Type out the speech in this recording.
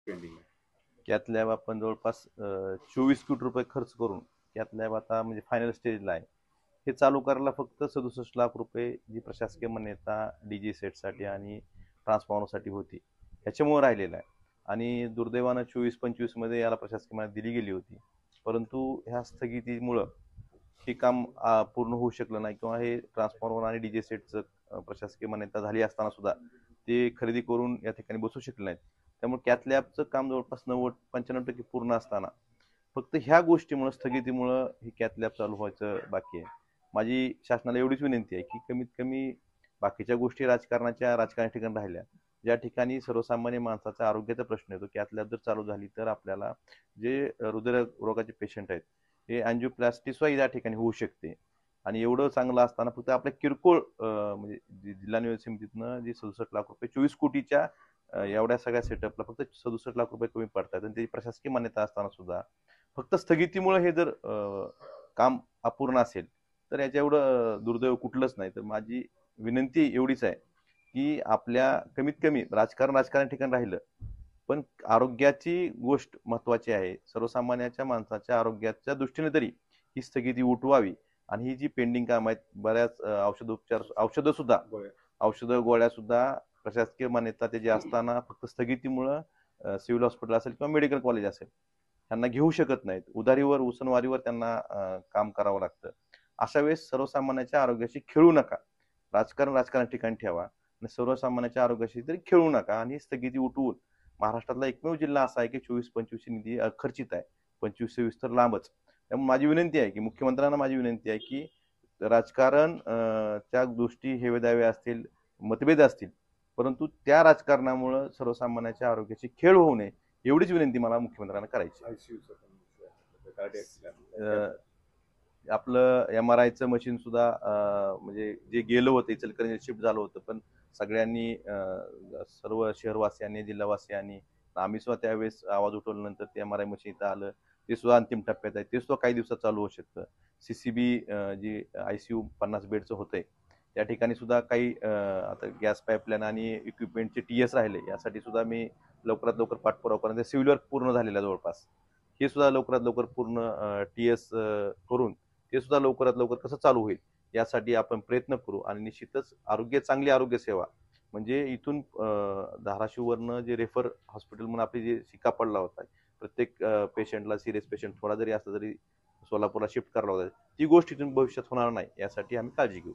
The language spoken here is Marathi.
पेंडिंग आहे? कॅथ लॅब आपण जवळपास 24 कोटी रुपये खर्च करून कॅथ लॅब आता म्हणजे फायनल स्टेजला आहे. हे चालू करायला फक्त 67 लाख रुपये जी प्रशासकीय मान्यता डीजी सेटसाठी आणि ट्रान्सफॉर्मरसाठी होती ह्याच्यामुळे राहिलेला आहे. आणि दुर्दैवानं 24-25 मध्ये याला प्रशासकीय मान्यता दिली गेली होती, परंतु ह्या स्थगितीमुळं हे काम पूर्ण होऊ शकलं नाही, किंवा हे ट्रान्सफॉर्मर आणि डीजे सेटचं प्रशासकीय मान्यता झाली असताना सुद्धा ते खरेदी करून या ठिकाणी बसू शकले नाहीत. त्यामुळे कॅथ लॅबचं काम जवळपास 90-95% पूर्ण असताना फक्त ह्या गोष्टीमुळे स्थगितीमुळं ही कॅथ लॅब चालू व्हायचं बाकी आहे. माझी शासनाला एवढीच विनंती आहे की कमीत कमी बाकीच्या गोष्टी राजकारणी ठिकाणी राहिल्या, ज्या ठिकाणी सर्वसामान्य माणसाचा आरोग्याचा प्रश्न येतो, कॅथ लॅब जर चालू झाली तर आपल्याला जे हृदयरोगाचे पेशंट आहेत हे अँजिओप्लास्टी सुद्धा या ठिकाणी होऊ शकते. आणि एवढं चांगलं असताना फक्त आपल्या किरकोळ म्हणजे जिल्हा नियोजन समितीतनं जे 67 लाख रुपये 24 कोटीच्या एवढ्या सगळ्या सेटअपला फक्त 67 लाख रुपये कमी पडतात, आणि त्याची प्रशासकीय मान्यता असताना सुद्धा फक्त स्थगितीमुळे हे जर काम अपूर्ण असेल तर याच्या एवढं दुर्दैव कुठलंच नाही. तर माझी विनंती एवढीच आहे की आपल्या कमीत कमी राजकारण ठिकाणी राहिलं, पण आरोग्याची गोष्ट महत्वाची आहे. सर्वसामान्याच्या माणसाच्या आरोग्याच्या दृष्टीने तरी ही स्थगिती उठवावी. आणि ही जी पेंडिंग काम आहेत, बऱ्याच औषधं सुद्धा औषधं गोळ्या सुद्धा प्रशासकीय मान्यता त्याची असताना फक्त स्थगितीमुळं सिव्हिल हॉस्पिटल असेल किंवा मेडिकल कॉलेज असेल त्यांना घेऊ शकत नाहीत. उधारीवर उसनवारीवर त्यांना काम करावं लागतं. अशा वेळेस सर्वसामान्याच्या आरोग्याशी खेळू नका. राजकारण ठिकाणी ठेवा आणि सर्वसामान्याच्या आरोग्याशी तरी खेळू नका, आणि स्थगिती उठवून महाराष्ट्रातला एकमेव जिल्हा असा आहे की 24-25 निधी खर्चित आहे, 25-26 तर लांबच. त्यामुळे माझी विनंती आहे की मुख्यमंत्र्यांना माझी विनंती आहे की राजकारण त्या गोष्टी हेवे दावे असतील, मतभेद असतील, परंतु त्या राजकारणामुळे सर्वसामान्याच्या आरोग्याची खेळ होऊ नये एवढीच विनंती मला मुख्यमंत्र्यांना करायची. आपलं MRIचं मशीन सुद्धा म्हणजे जे गेलं होतं इचलकरंजी शिफ्ट झालं होतं, पण सगळ्यांनी सर्व शहरवासियांनी जिल्हावासियांनी आम्ही सुद्धा त्यावेळेस आवाज उठवल्यानंतर ते MRI मशीन इथं आलं. ते सुद्धा अंतिम टप्प्यात आहे, ते सुद्धा काही दिवसात चालू होऊ शकतं. CCB जी ICU 50 बेडचं होतंय त्या ठिकाणी सुद्धा काही आता गॅस पाईपलाईन आणि इक्विपमेंटचे TS राहिले, यासाठी सुद्धा मी लवकरात लवकर पाठपुरावा करून सिव्हिल वर्क पूर्ण झालेला जवळपास हे सुद्धा लवकरात लवकर पूर्ण TS करून ते सुद्धा लवकरात लवकर कसं चालू होईल यासाठी आपण प्रयत्न करू. आणि निश्चितच चांगली आरोग्य सेवा म्हणजे इथून धाराशिववरनं जे रेफर हॉस्पिटल म्हणून आपली जे शिक्का पडला होता, प्रत्येक पेशंटला सिरियस पेशंट थोडा जरी असला तरी सोलापूरला शिफ्ट करायला होता, ती गोष्ट इथून भविष्यात होणार नाही यासाठी आम्ही काळजी घेऊ.